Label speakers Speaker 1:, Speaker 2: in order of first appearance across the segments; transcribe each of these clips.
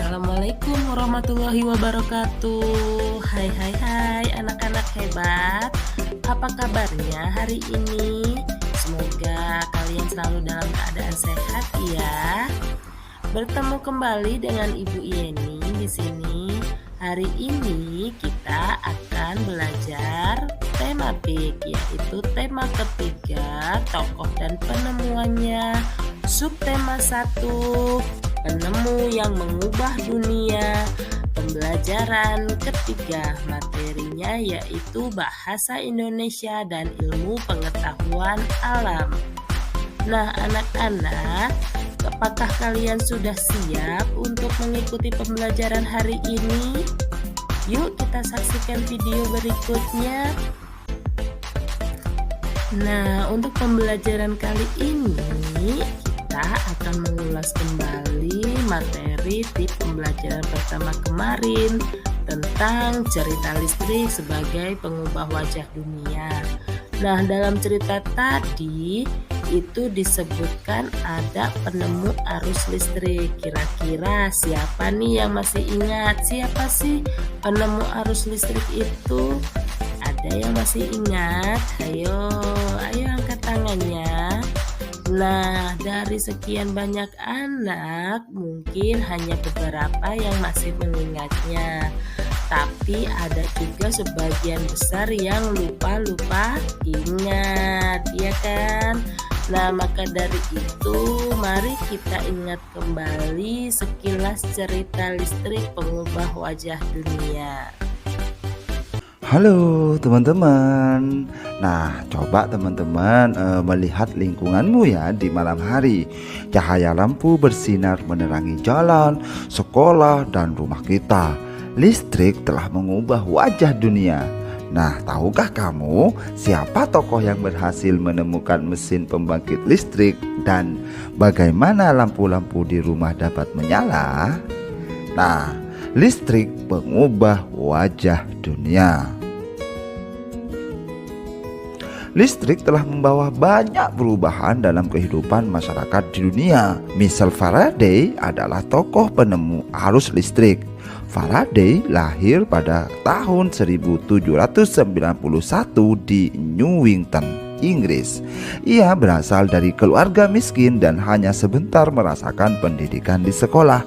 Speaker 1: Assalamualaikum warahmatullahi wabarakatuh. Hai anak-anak hebat. Apa kabarnya hari ini? Semoga kalian selalu dalam keadaan sehat ya. Bertemu kembali dengan Ibu Yeni di sini. Hari ini kita akan belajar tema PIK, yaitu tema ketiga, tokoh dan penemuannya. Subtema 1, penemu yang mengubah dunia. Pembelajaran ketiga, materinya yaitu bahasa Indonesia dan ilmu pengetahuan alam. Nah, anak-anak, apakah kalian sudah siap untuk mengikuti pembelajaran hari ini? Yuk kita saksikan video berikutnya. Nah, untuk pembelajaran kali ini kita akan mengulas kembali materi di pembelajaran pertama kemarin tentang cerita listrik sebagai pengubah wajah dunia. Nah, dalam cerita tadi itu disebutkan ada penemu arus listrik. Kira-kira siapa nih yang masih ingat? Siapa sih penemu arus listrik itu? Ada yang masih ingat? Ayo angkat tangannya. Nah, dari sekian banyak anak, mungkin hanya beberapa yang masih mengingatnya. Tapi ada juga sebagian besar yang lupa ingat, ya kan? Nah, maka dari itu mari kita ingat kembali sekilas cerita listrik pengubah wajah dunia.
Speaker 2: Halo teman-teman. Nah, coba teman-teman melihat lingkunganmu ya di malam hari. Cahaya lampu bersinar menerangi jalan, sekolah, dan rumah kita. Listrik telah mengubah wajah dunia. Nah, tahukah kamu siapa tokoh yang berhasil menemukan mesin pembangkit listrik dan bagaimana lampu-lampu di rumah dapat menyala? Nah, listrik mengubah wajah dunia. Listrik telah membawa banyak perubahan dalam kehidupan masyarakat di dunia. Misal Faraday adalah tokoh penemu arus listrik. Faraday lahir pada tahun 1791 di Newington, Inggris. Ia berasal dari keluarga miskin dan hanya sebentar merasakan pendidikan di sekolah.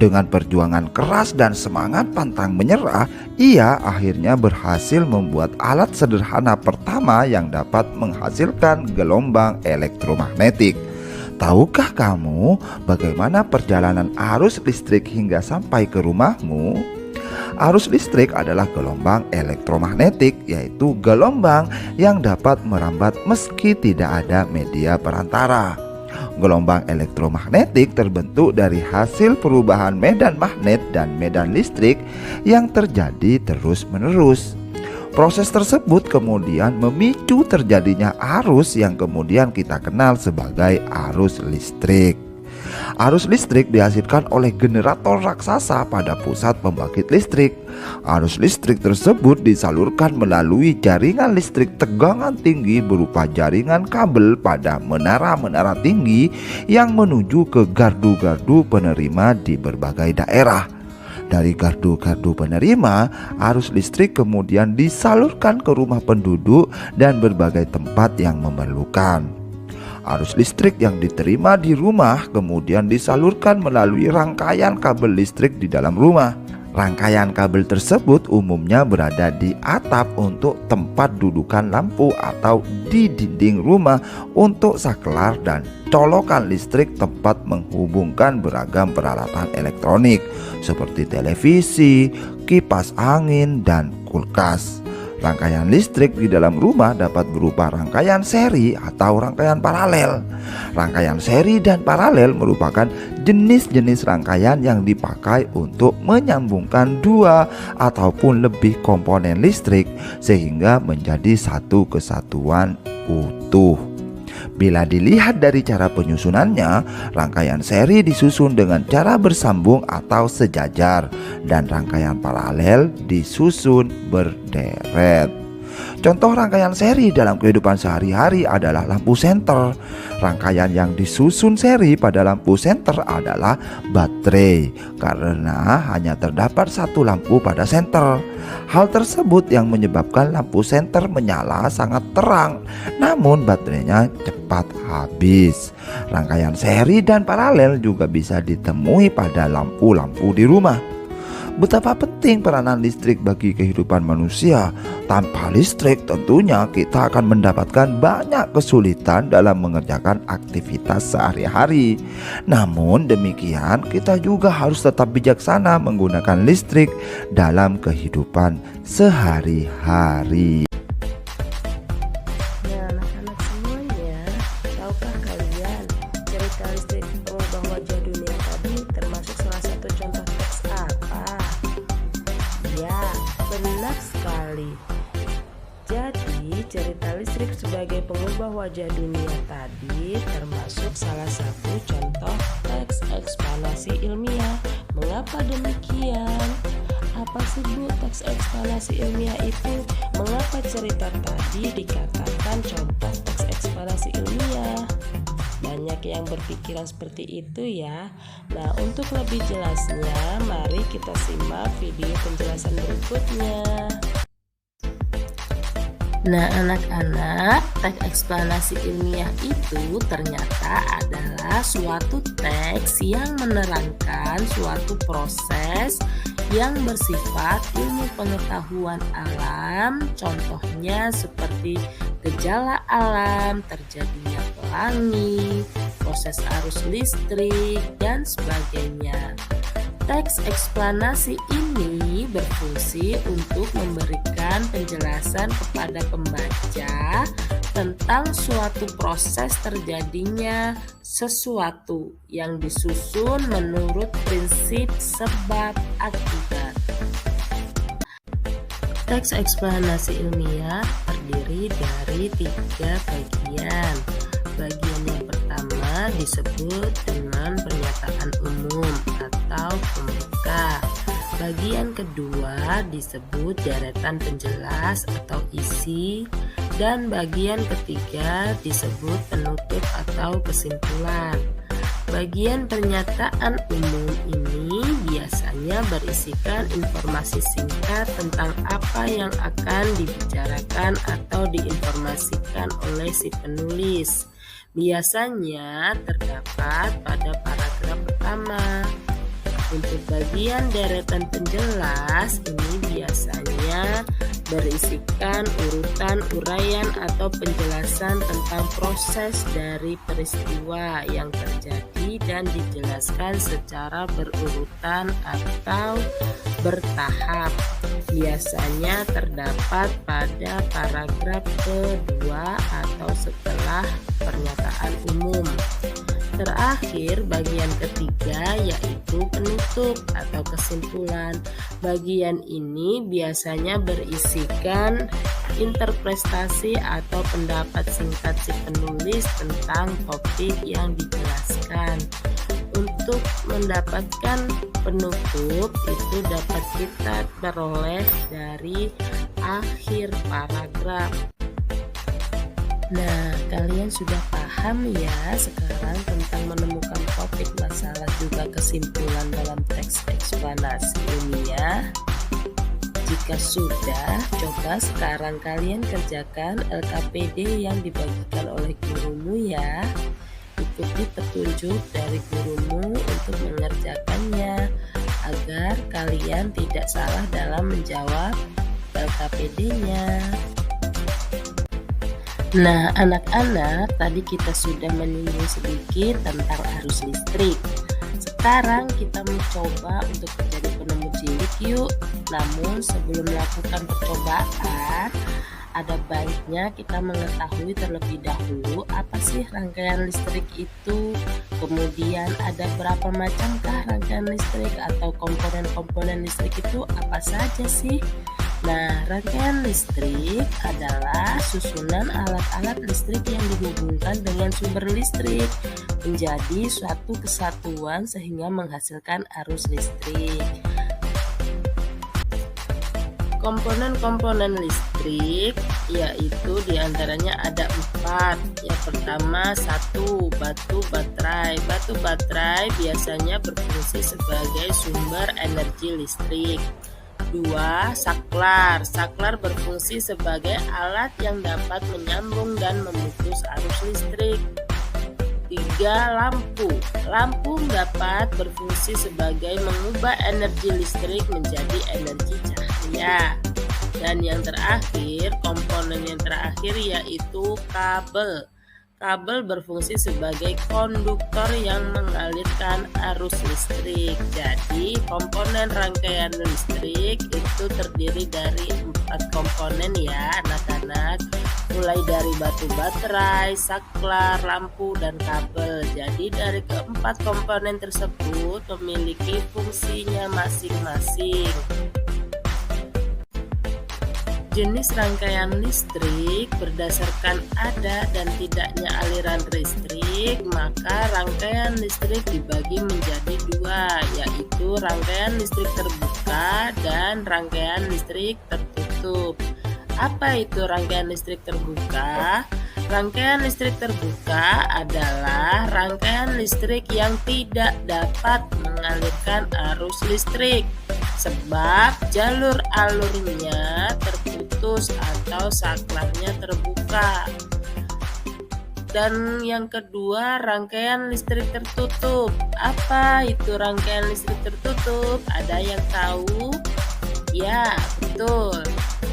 Speaker 2: Dengan perjuangan keras dan semangat pantang menyerah, ia akhirnya berhasil membuat alat sederhana pertama yang dapat menghasilkan gelombang elektromagnetik. Tahukah kamu bagaimana perjalanan arus listrik hingga sampai ke rumahmu? Arus listrik adalah gelombang elektromagnetik, yaitu gelombang yang dapat merambat meski tidak ada media perantara. Gelombang elektromagnetik terbentuk dari hasil perubahan medan magnet dan medan listrik yang terjadi terus-menerus. Proses tersebut kemudian memicu terjadinya arus yang kemudian kita kenal sebagai arus listrik. Arus listrik dihasilkan oleh generator raksasa pada pusat pembangkit listrik. Arus listrik tersebut disalurkan melalui jaringan listrik tegangan tinggi berupa jaringan kabel pada menara-menara tinggi yang menuju ke gardu-gardu penerima di berbagai daerah. Dari gardu-gardu penerima, arus listrik kemudian disalurkan ke rumah penduduk dan berbagai tempat yang memerlukan. Arus listrik yang diterima di rumah kemudian disalurkan melalui rangkaian kabel listrik di dalam rumah. Rangkaian kabel tersebut umumnya berada di atap untuk tempat dudukan lampu atau di dinding rumah untuk saklar dan colokan listrik tempat menghubungkan beragam peralatan elektronik seperti televisi, kipas angin, dan kulkas. Rangkaian listrik di dalam rumah dapat berupa rangkaian seri atau rangkaian paralel. Rangkaian seri dan paralel merupakan jenis-jenis rangkaian yang dipakai untuk menyambungkan dua ataupun lebih komponen listrik sehingga menjadi satu kesatuan utuh. Bila dilihat dari cara penyusunannya, rangkaian seri disusun dengan cara bersambung atau sejajar dan rangkaian paralel disusun berderet. Contoh rangkaian seri dalam kehidupan sehari-hari adalah lampu senter. Rangkaian yang disusun seri pada lampu senter adalah baterai, karena hanya terdapat satu lampu pada senter. Hal tersebut yang menyebabkan lampu senter menyala sangat terang, namun baterainya cepat habis. Rangkaian seri dan paralel juga bisa ditemui pada lampu-lampu di rumah. Betapa penting peranan listrik bagi kehidupan manusia. Tanpa listrik tentunya kita akan mendapatkan banyak kesulitan dalam mengerjakan aktivitas sehari-hari. Namun demikian, kita juga harus tetap bijaksana menggunakan listrik dalam kehidupan sehari-hari.
Speaker 1: Nah, anak-anak semuanya, tahukah kalian cerita listrik pengubah wajah dunia tadi termasuk salah satu contoh teks apa? Ya, benar sekali. Jadi, cerita listrik sebagai pengubah wajah dunia tadi termasuk salah satu contoh teks eksplanasi ilmiah. Mengapa demikian? Apa sih Bu teks eksplanasi ilmiah itu? Mengapa cerita tadi dikatakan contoh teks eksplanasi ilmiah? Banyak yang berpikiran seperti itu ya. Nah, untuk lebih jelasnya, mari kita simak video penjelasan berikutnya. Nah, anak-anak, teks eksplanasi ilmiah itu ternyata adalah suatu teks yang menerangkan suatu proses yang bersifat ilmu pengetahuan alam, contohnya seperti gejala alam, terjadinya pelangi, proses arus listrik, dan sebagainya. Teks eksplanasi ini berfungsi untuk memberikan penjelasan kepada pembaca tentang suatu proses terjadinya sesuatu yang disusun menurut prinsip sebab akibat. Teks eksplanasi ilmiah terdiri dari 3 bagian. Bagian yang pertama disebut dengan pernyataan umum atau pembuka. Bagian kedua disebut deretan penjelas atau isi, dan bagian ketiga disebut penutup atau kesimpulan. Bagian pernyataan umum ini biasanya berisikan informasi singkat tentang apa yang akan dibicarakan atau diinformasikan oleh si penulis. Biasanya terdapat pada paragraf pertama. Untuk bagian deretan penjelas ini biasanya berisikan urutan uraian atau penjelasan tentang proses dari peristiwa yang terjadi dan dijelaskan secara berurutan atau bertahap. Biasanya terdapat pada paragraf kedua atau setelah pernyataan umum. Terakhir, bagian ketiga yaitu penutup atau kesimpulan. Bagian ini biasanya berisikan interpretasi atau pendapat singkat si penulis tentang topik yang dijelaskan. Untuk mendapatkan penutup itu dapat kita peroleh dari akhir paragraf. Nah, kalian sudah paham ya sekarang tentang menemukan topik, masalah, juga kesimpulan dalam teks eksplanasi ilmiah? Jika sudah, coba sekarang kalian kerjakan LKPD yang dibagikan oleh gurumu ya. Ikuti petunjuk dari gurumu untuk mengerjakannya agar kalian tidak salah dalam menjawab LKPD-nya. Nah, anak-anak, tadi kita sudah menyinggung sedikit tentang arus listrik. Sekarang kita mencoba untuk menjadi penemu cilik yuk. Namun sebelum melakukan percobaan, ada baiknya kita mengetahui terlebih dahulu apa sih rangkaian listrik itu. Kemudian ada berapa macamkah rangkaian listrik atau komponen-komponen listrik itu apa saja sih? Nah, rangkaian listrik adalah susunan alat-alat listrik yang dihubungkan dengan sumber listrik menjadi suatu kesatuan sehingga menghasilkan arus listrik. Komponen-komponen listrik yaitu diantaranya ada 4. Yang pertama 1. Batu baterai. Batu baterai biasanya berfungsi sebagai sumber energi listrik. 2. Saklar. Saklar berfungsi sebagai alat yang dapat menyambung dan memutus arus listrik. 3. Lampu. Lampu dapat berfungsi sebagai mengubah energi listrik menjadi energi cahaya. Dan yang terakhir, komponen yang terakhir yaitu kabel. Kabel berfungsi sebagai konduktor yang mengalirkan arus listrik. Jadi, komponen rangkaian listrik itu terdiri dari 4 komponen ya anak-anak. Mulai dari batu baterai, saklar, lampu, dan kabel. Jadi dari keempat komponen tersebut memiliki fungsinya masing-masing. Jenis rangkaian listrik berdasarkan ada dan tidaknya aliran listrik, maka rangkaian listrik dibagi menjadi 2, yaitu rangkaian listrik terbuka dan rangkaian listrik tertutup. Apa itu rangkaian listrik terbuka? Rangkaian listrik terbuka adalah rangkaian listrik yang tidak dapat mengalirkan arus listrik sebab jalur alurnya terputus atau saklarnya terbuka. Dan yang kedua, rangkaian listrik tertutup. Apa itu rangkaian listrik tertutup? Ada yang tahu? Ya, betul.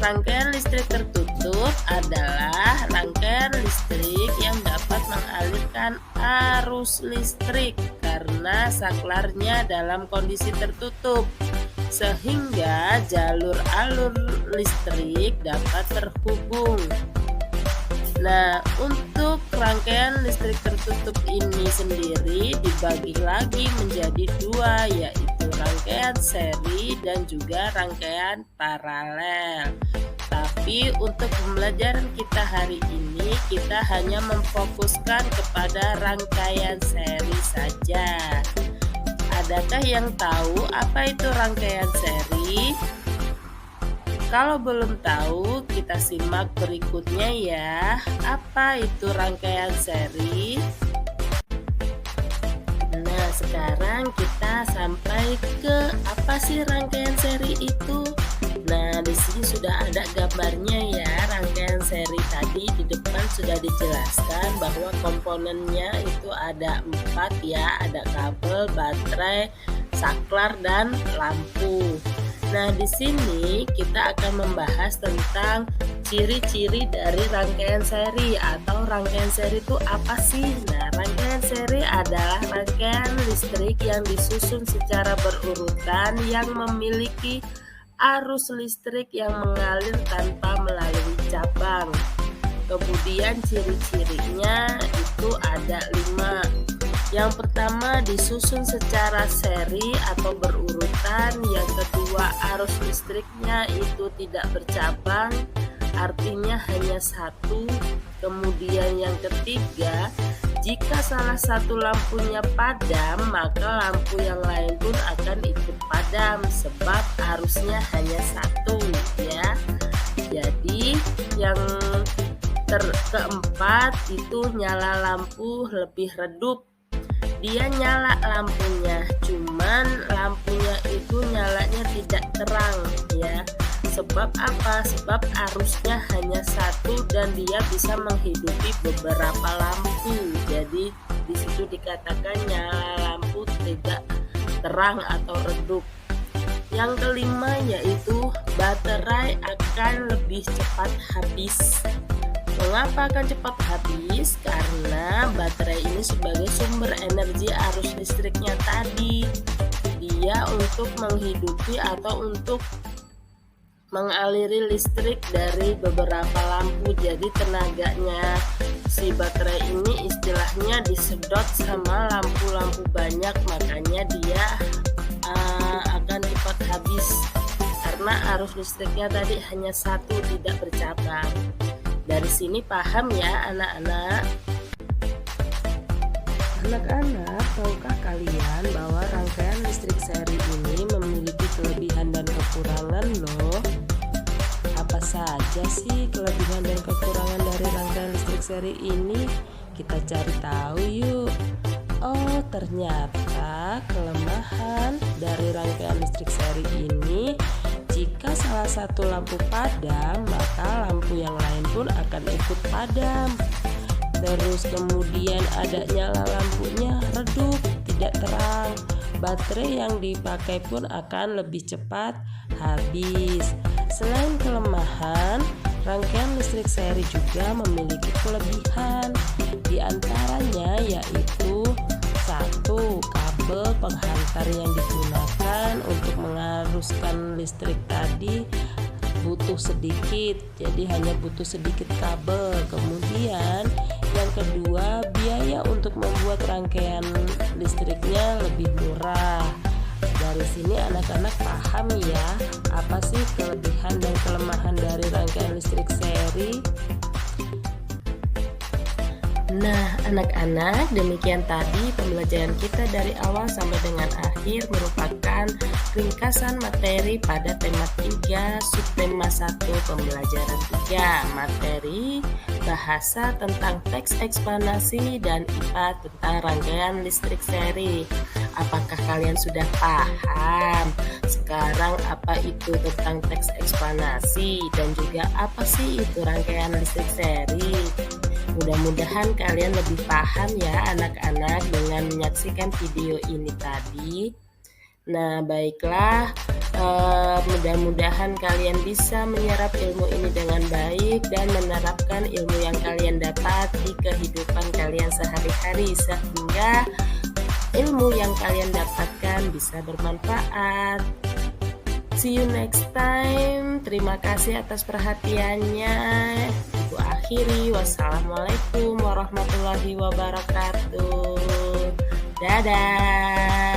Speaker 1: Rangkaian listrik tertutup adalah rangkaian listrik yang dapat mengalirkan arus listrik karena saklarnya dalam kondisi tertutup, sehingga jalur alur listrik dapat terhubung. Nah, untuk rangkaian listrik tertutup ini sendiri dibagi lagi menjadi 2, yaitu rangkaian seri dan juga rangkaian paralel. Tapi untuk pembelajaran kita hari ini kita hanya memfokuskan kepada rangkaian seri saja. Adakah yang tahu apa itu rangkaian seri? Kalau belum tahu, kita simak berikutnya ya. Apa itu rangkaian seri? Nah, sekarang kita sampai ke apa sih rangkaian seri itu? Nah, di sini sudah ada gambarnya ya. Rangkaian seri tadi di depan sudah dijelaskan bahwa komponennya itu ada 4 ya. Ada kabel, baterai, saklar, dan lampu. Nah, di sini kita akan membahas tentang ciri-ciri dari rangkaian seri atau rangkaian seri itu apa sih? Nah, rangkaian seri adalah rangkaian listrik yang disusun secara berurutan yang memiliki arus listrik yang mengalir tanpa melalui cabang. Kemudian ciri-cirinya itu ada 5. Yang pertama, disusun secara seri atau berurutan. Yang kedua, arus listriknya itu tidak bercabang, artinya hanya 1. Kemudian yang ketiga, jika salah satu lampunya padam, maka lampu yang lain pun akan ikut padam sebab arusnya hanya 1 ya. Jadi yang keempat itu nyala lampu lebih redup. Dia nyala lampunya, cuman lampunya itu nyalanya tidak terang ya. Sebab apa? Sebab arusnya hanya 1 dan dia bisa menghidupi beberapa lampu. Jadi di situ dikatakan nyala lampu tidak terang atau redup. Yang kelima yaitu baterai akan lebih cepat habis. Mengapa akan cepat habis? Karena baterai ini sebagai sumber energi arus listriknya tadi. Dia untuk menghidupi atau untuk mengaliri listrik dari beberapa lampu. Jadi tenaganya si baterai ini istilahnya disedot sama lampu-lampu banyak, makanya dia akan cepat habis karena arus listriknya tadi hanya 1, tidak bercabang. Dari sini paham ya anak-anak? Anak-anak, tahukah kalian bahwa rangkaian listrik seri ini memiliki kelebihan dan kekurangan loh? saja sih kelebihan dan kekurangan dari rangkaian listrik seri ini? Kita cari tahu yuk. Oh, ternyata kelemahan dari rangkaian listrik seri ini, jika salah satu lampu padam, maka lampu yang lain pun akan ikut padam. Terus kemudian ada nyala lampunya redup, tidak terang. Baterai yang dipakai pun akan lebih cepat habis. Selain kelemahan, rangkaian listrik seri juga memiliki kelebihan. Di antaranya yaitu satu, kabel penghantar yang digunakan untuk mengaruskan listrik tadi butuh sedikit, jadi hanya butuh sedikit kabel. Kemudian yang kedua, biaya untuk membuat rangkaian listriknya lebih murah. Dari sini anak-anak paham ya, apa sih kelebihan dan kelemahan dari rangkaian listrik seri? Nah, anak-anak, demikian tadi pembelajaran kita dari awal sampai dengan akhir merupakan ringkasan materi pada tema 3, subtema 1, pembelajaran 3, materi bahasa tentang teks eksplanasi dan IPA tentang rangkaian listrik seri. Apakah kalian sudah paham sekarang apa itu tentang teks eksplanasi dan juga apa sih itu rangkaian listrik seri? Mudah-mudahan kalian lebih paham ya anak-anak dengan menyaksikan video ini tadi. Nah, baiklah, mudah-mudahan kalian bisa menyerap ilmu ini dengan baik dan menerapkan ilmu yang kalian dapat di kehidupan kalian sehari-hari sehingga ilmu yang kalian dapatkan bisa bermanfaat. See you next time. Terima kasih atas perhatiannya. Ibu akhiri. Wassalamualaikum warahmatullahi wabarakatuh. Dadah.